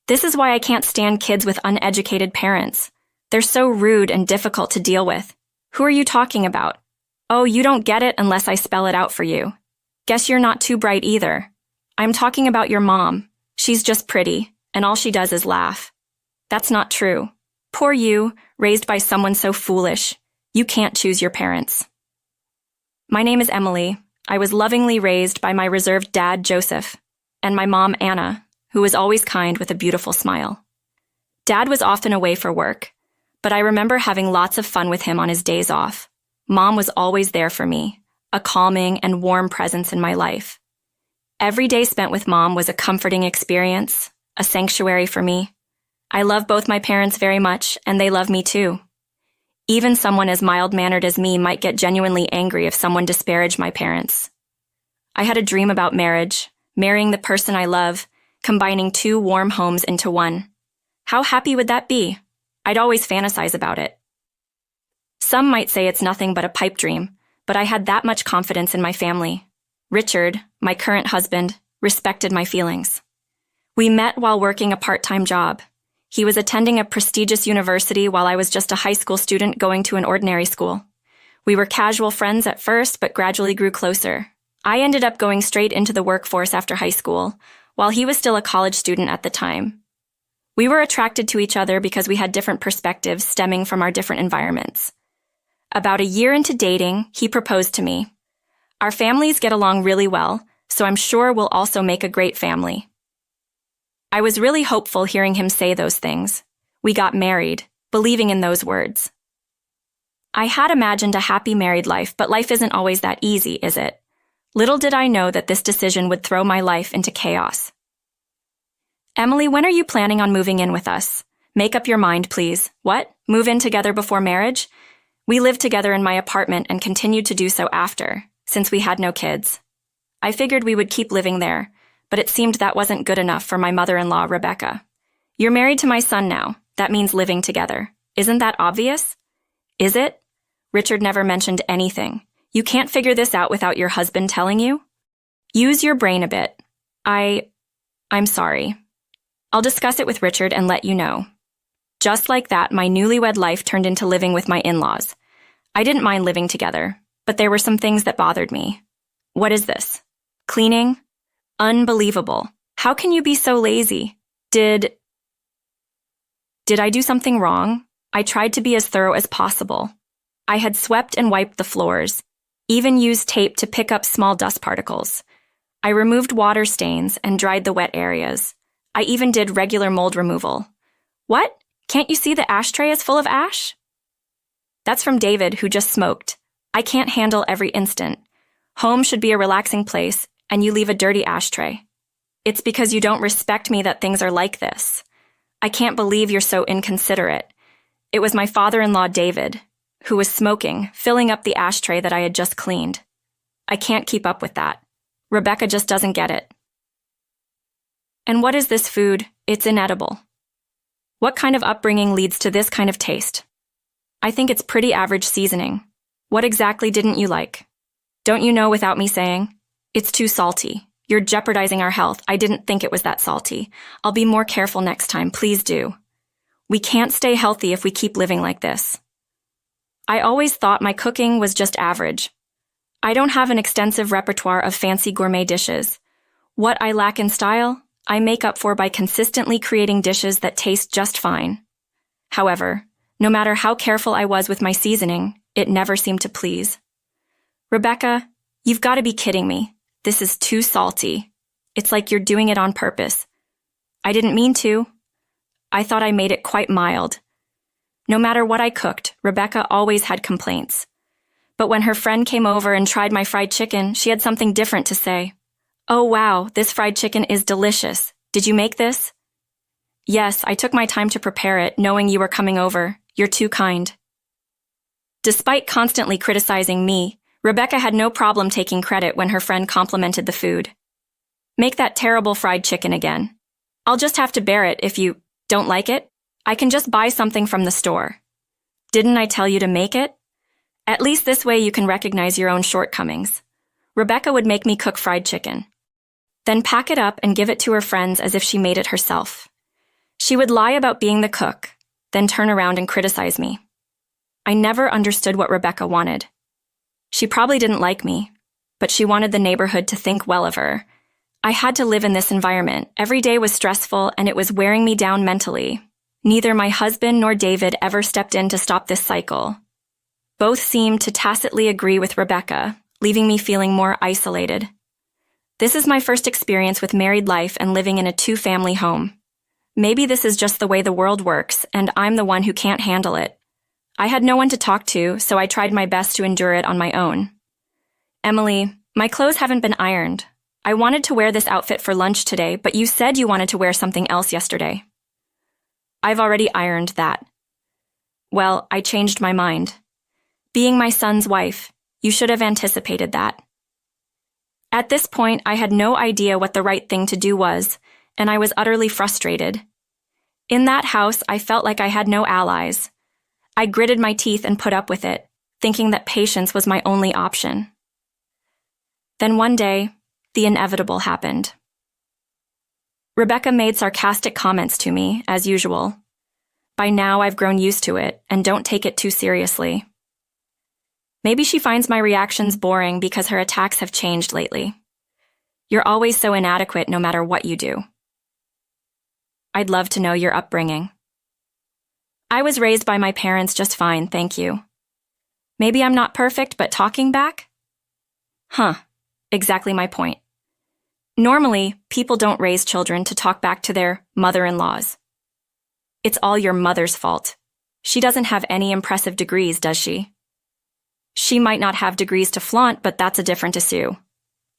This is why I can't stand kids with uneducated parents. They're so rude and difficult to deal with. Who are you talking about? Oh, you don't get it unless I spell it out for you. Guess you're not too bright either. I'm talking about your mom. She's just pretty, and all she does is laugh. That's not true. Poor you, raised by someone so foolish. You can't choose your parents. My name is Emily. I was lovingly raised by my reserved dad, Joseph, and my mom, Anna, who was always kind with a beautiful smile. Dad was often away for work, but I remember having lots of fun with him on his days off. Mom was always there for me, a calming and warm presence in my life. Every day spent with Mom was a comforting experience, a sanctuary for me. I love both my parents very much, and they love me too. Even someone as mild-mannered as me might get genuinely angry if someone disparaged my parents. I had a dream about marriage, marrying the person I love, combining two warm homes into one. How happy would that be? I'd always fantasize about it. Some might say it's nothing but a pipe dream, but I had that much confidence in my family. Richard, my current husband, respected my feelings. We met while working a part-time job. He was attending a prestigious university while I was just a high school student going to an ordinary school. We were casual friends at first, but gradually grew closer. I ended up going straight into the workforce after high school, while he was still a college student at the time. We were attracted to each other because we had different perspectives stemming from our different environments. About a year into dating, he proposed to me. Our families get along really well, so I'm sure we'll also make a great family. I was really hopeful hearing him say those things. We got married, believing in those words. I had imagined a happy married life, but life isn't always that easy, is it? Little did I know that this decision would throw my life into chaos. Emily, when are you planning on moving in with us? Make up your mind, please. What? Move in together before marriage? We lived together in my apartment and continued to do so after, since we had no kids. I figured we would keep living there, but it seemed that wasn't good enough for my mother-in-law, Rebecca. You're married to my son now. That means living together. Isn't that obvious? Is it? Richard never mentioned anything. You can't figure this out without your husband telling you? Use your brain a bit. I'm sorry. I'll discuss it with Richard and let you know. Just like that, my newlywed life turned into living with my in-laws. I didn't mind living together, but there were some things that bothered me. What is this? Cleaning? Unbelievable. How can you be so lazy? Did I do something wrong? I tried to be as thorough as possible. I had swept and wiped the floors, even used tape to pick up small dust particles. I removed water stains and dried the wet areas. I even did regular mold removal. What? Can't you see the ashtray is full of ash? That's from David, who just smoked. I can't handle every instant. Home should be a relaxing place, and you leave a dirty ashtray. It's because you don't respect me that things are like this. I can't believe you're so inconsiderate. It was my father-in-law, David, who was smoking, filling up the ashtray that I had just cleaned. I can't keep up with that. Rebecca just doesn't get it. And what is this food? It's inedible. What kind of upbringing leads to this kind of taste? I think it's pretty average seasoning. What exactly didn't you like? Don't you know without me saying? It's too salty. You're jeopardizing our health. I didn't think it was that salty. I'll be more careful next time. Please do. We can't stay healthy if we keep living like this. I always thought my cooking was just average. I don't have an extensive repertoire of fancy gourmet dishes. What I lack in style, I make up for by consistently creating dishes that taste just fine. However, no matter how careful I was with my seasoning, it never seemed to please. Rebecca, you've got to be kidding me. This is too salty. It's like you're doing it on purpose. I didn't mean to. I thought I made it quite mild. No matter what I cooked, Rebecca always had complaints. But when her friend came over and tried my fried chicken, she had something different to say. Oh wow, this fried chicken is delicious. Did you make this? Yes, I took my time to prepare it, knowing you were coming over. You're too kind. Despite constantly criticizing me, Rebecca had no problem taking credit when her friend complimented the food. Make that terrible fried chicken again. I'll just have to bear it if you don't like it. I can just buy something from the store. Didn't I tell you to make it? At least this way you can recognize your own shortcomings. Rebecca would make me cook fried chicken. then pack it up and give it to her friends as if she made it herself. She would lie about being the cook, then turn around and criticize me. I never understood what Rebecca wanted. She probably didn't like me, but she wanted the neighborhood to think well of her. I had to live in this environment. Every day was stressful, and it was wearing me down mentally. Neither my husband nor David ever stepped in to stop this cycle. Both seemed to tacitly agree with Rebecca, leaving me feeling more isolated. This is my first experience with married life and living in a two-family home. Maybe this is just the way the world works, and I'm the one who can't handle it. I had no one to talk to, so I tried my best to endure it on my own. Emily, my clothes haven't been ironed. I wanted to wear this outfit for lunch today, but you said you wanted to wear something else yesterday. I've already ironed that. Well, I changed my mind. Being my son's wife, you should have anticipated that. At this point, I had no idea what the right thing to do was, and I was utterly frustrated. In that house, I felt like I had no allies. I gritted my teeth and put up with it, thinking that patience was my only option. Then one day, the inevitable happened. Rebecca made sarcastic comments to me, as usual. By now, I've grown used to it and don't take it too seriously. Maybe she finds my reactions boring because her attacks have changed lately. You're always so inadequate no matter what you do. I'd love to know your upbringing. I was raised by my parents just fine, thank you. Maybe I'm not perfect, but talking back? Exactly my point. Normally, people don't raise children to talk back to their mother-in-laws. It's all your mother's fault. She doesn't have any impressive degrees, does she? She might not have degrees to flaunt, but that's a different issue.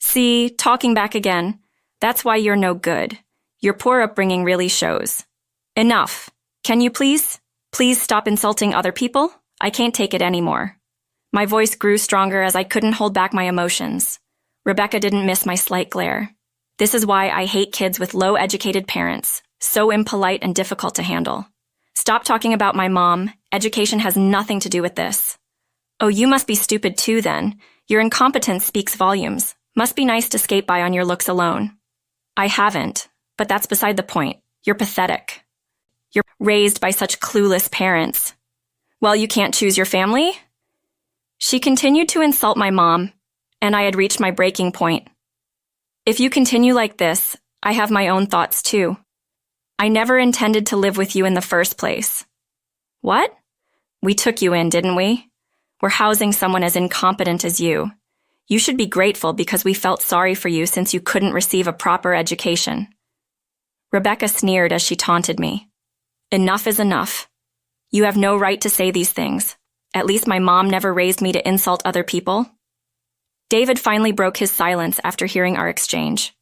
See, talking back again. That's why you're no good. Your poor upbringing really shows. Enough. Can you please stop insulting other people? I can't take it anymore. My voice grew stronger as I couldn't hold back my emotions. Rebecca didn't miss my slight glare. This is why I hate kids with low-educated parents, so impolite and difficult to handle. Stop talking about my mom. Education has nothing to do with this. Oh, you must be stupid too then. Your incompetence speaks volumes. Must be nice to skate by on your looks alone. I haven't, but that's beside the point. You're pathetic. You're raised by such clueless parents. Well, you can't choose your family? She continued to insult my mom, and I had reached my breaking point. If you continue like this, I have my own thoughts too. I never intended to live with you in the first place. What? We took you in, didn't we? We're housing someone as incompetent as you. You should be grateful because we felt sorry for you since you couldn't receive a proper education. Rebecca sneered as she taunted me. Enough is enough. You have no right to say these things. At least my mom never raised me to insult other people. David finally broke his silence after hearing our exchange.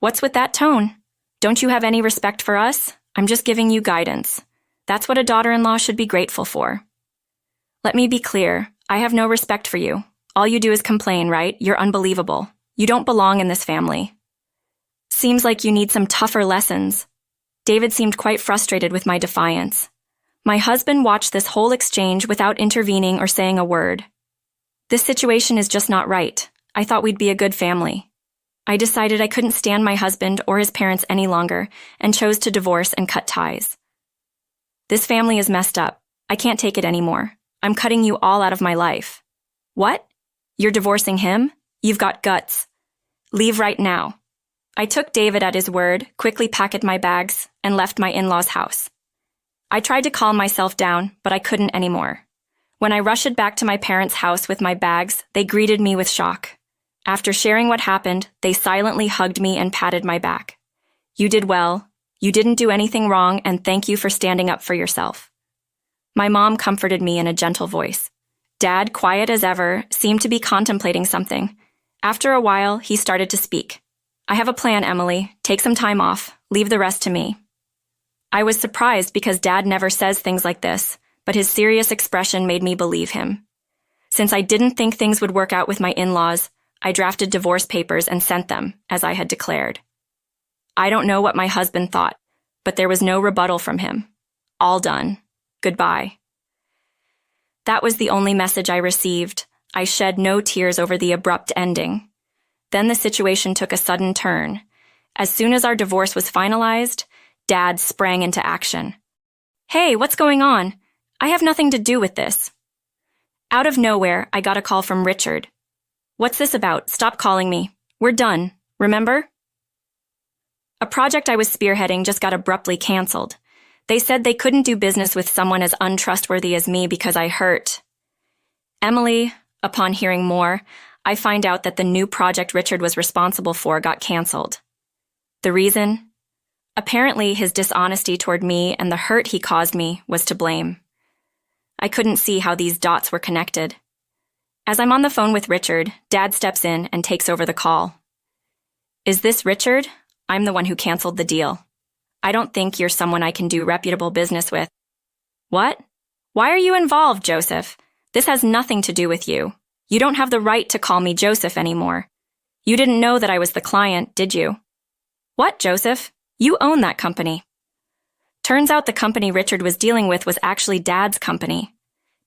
What's with that tone? Don't you have any respect for us? I'm just giving you guidance. That's what a daughter-in-law should be grateful for. Let me be clear. I have no respect for you. All you do is complain, right? You're unbelievable. You don't belong in this family. Seems like you need some tougher lessons. David seemed quite frustrated with my defiance. My husband watched this whole exchange without intervening or saying a word. This situation is just not right. I thought we'd be a good family. I decided I couldn't stand my husband or his parents any longer and chose to divorce and cut ties. This family is messed up. I can't take it anymore. I'm cutting you all out of my life. What? You're divorcing him? You've got guts. Leave right now. I took David at his word, quickly packed my bags, and left my in-laws' house. I tried to calm myself down, but I couldn't anymore. When I rushed back to my parents' house with my bags, they greeted me with shock. After sharing what happened, they silently hugged me and patted my back. You did well. You didn't do anything wrong, and thank you for standing up for yourself. My mom comforted me in a gentle voice. Dad, quiet as ever, seemed to be contemplating something. After a while, he started to speak. I have a plan, Emily. Take some time off. Leave the rest to me. I was surprised because Dad never says things like this, but his serious expression made me believe him. Since I didn't think things would work out with my in-laws, I drafted divorce papers and sent them, as I had declared. I don't know what my husband thought, but there was no rebuttal from him. All done. Goodbye. That was the only message I received. I shed no tears over the abrupt ending. Then the situation took a sudden turn. As soon as our divorce was finalized, Dad sprang into action. "Hey, what's going on? I have nothing to do with this." Out of nowhere, I got a call from Richard. "What's this about? Stop calling me. We're done, remember?" A project I was spearheading just got abruptly canceled. They said they couldn't do business with someone as untrustworthy as me because I hurt Emily. Upon hearing more, I find out that the new project Richard was responsible for got canceled. The reason? Apparently, his dishonesty toward me and the hurt he caused me was to blame. I couldn't see how these dots were connected. As I'm on the phone with Richard, Dad steps in and takes over the call. "Is this Richard? I'm the one who canceled the deal. I don't think you're someone I can do reputable business with." "What? Why are you involved, Joseph? This has nothing to do with you. You don't have the right to call me Joseph anymore. You didn't know that I was the client, did you?" "What, Joseph? You own that company." Turns out the company Richard was dealing with was actually Dad's company.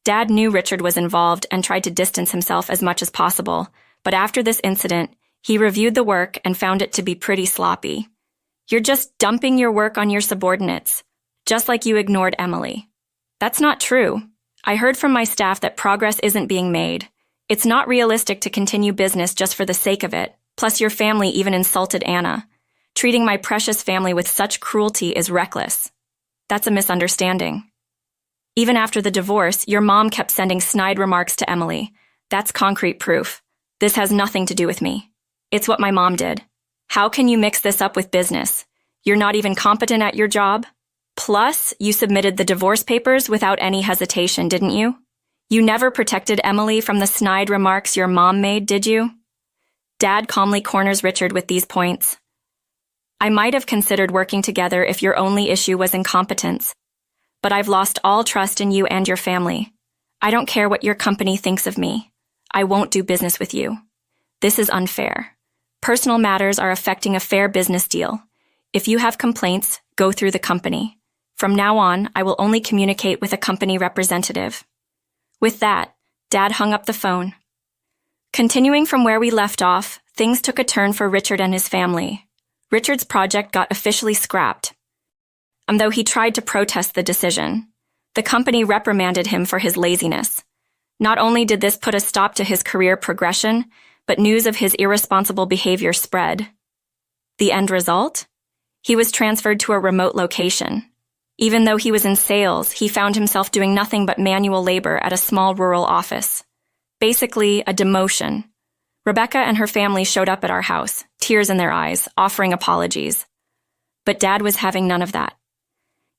Dad knew Richard was involved and tried to distance himself as much as possible, but after this incident, he reviewed the work and found it to be pretty sloppy. "You're just dumping your work on your subordinates, just like you ignored Emily." "That's not true. I heard from my staff that progress isn't being made. It's not realistic to continue business just for the sake of it. Plus, your family even insulted Anna. Treating my precious family with such cruelty is reckless. That's a misunderstanding. Even after the divorce, your mom kept sending snide remarks to Emily. That's concrete proof. This has nothing to do with me. It's what my mom did. How can you mix this up with business? You're not even competent at your job? Plus, you submitted the divorce papers without any hesitation, didn't you? You never protected Emily from the snide remarks your mom made, did you?" Dad calmly corners Richard with these points. "I might have considered working together if your only issue was incompetence. But I've lost all trust in you and your family. I don't care what your company thinks of me. I won't do business with you. This is unfair. Personal matters are affecting a fair business deal. If you have complaints, go through the company. From now on, I will only communicate with a company representative." With that, Dad hung up the phone. Continuing from where we left off, things took a turn for Richard and his family. Richard's project got officially scrapped. Though he tried to protest the decision, the company reprimanded him for his laziness. Not only did this put a stop to his career progression, but news of his irresponsible behavior spread. The end result? He was transferred to a remote location. Even though he was in sales, he found himself doing nothing but manual labor at a small rural office. Basically, a demotion. Rebecca and her family showed up at our house, tears in their eyes, offering apologies. But Dad was having none of that.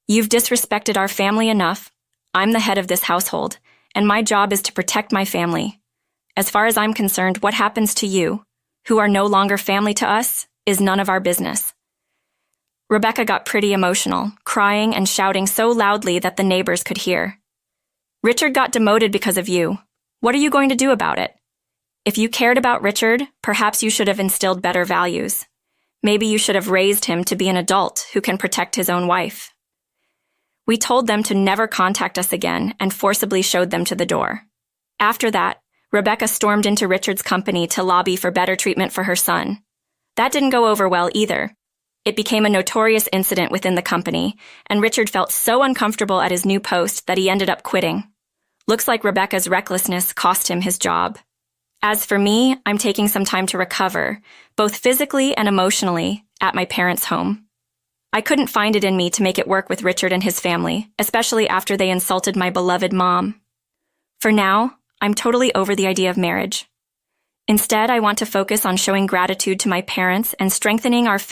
"You've disrespected our family enough. I'm the head of this household, and my job is to protect my family. As far as I'm concerned, what happens to you, who are no longer family to us, is none of our business." Rebecca got pretty emotional, crying and shouting so loudly that the neighbors could hear. "Richard got demoted because of you. What are you going to do about it? If you cared about Richard, perhaps you should have instilled better values. Maybe you should have raised him to be an adult who can protect his own wife." We told them to never contact us again and forcibly showed them to the door. After that, Rebecca stormed into Richard's company to lobby for better treatment for her son. That didn't go over well either. It became a notorious incident within the company, and Richard felt so uncomfortable at his new post that he ended up quitting. Looks like Rebecca's recklessness cost him his job. As for me, I'm taking some time to recover, both physically and emotionally, at my parents' home. I couldn't find it in me to make it work with Richard and his family, especially after they insulted my beloved mom. For now, I'm totally over the idea of marriage. Instead, I want to focus on showing gratitude to my parents and strengthening our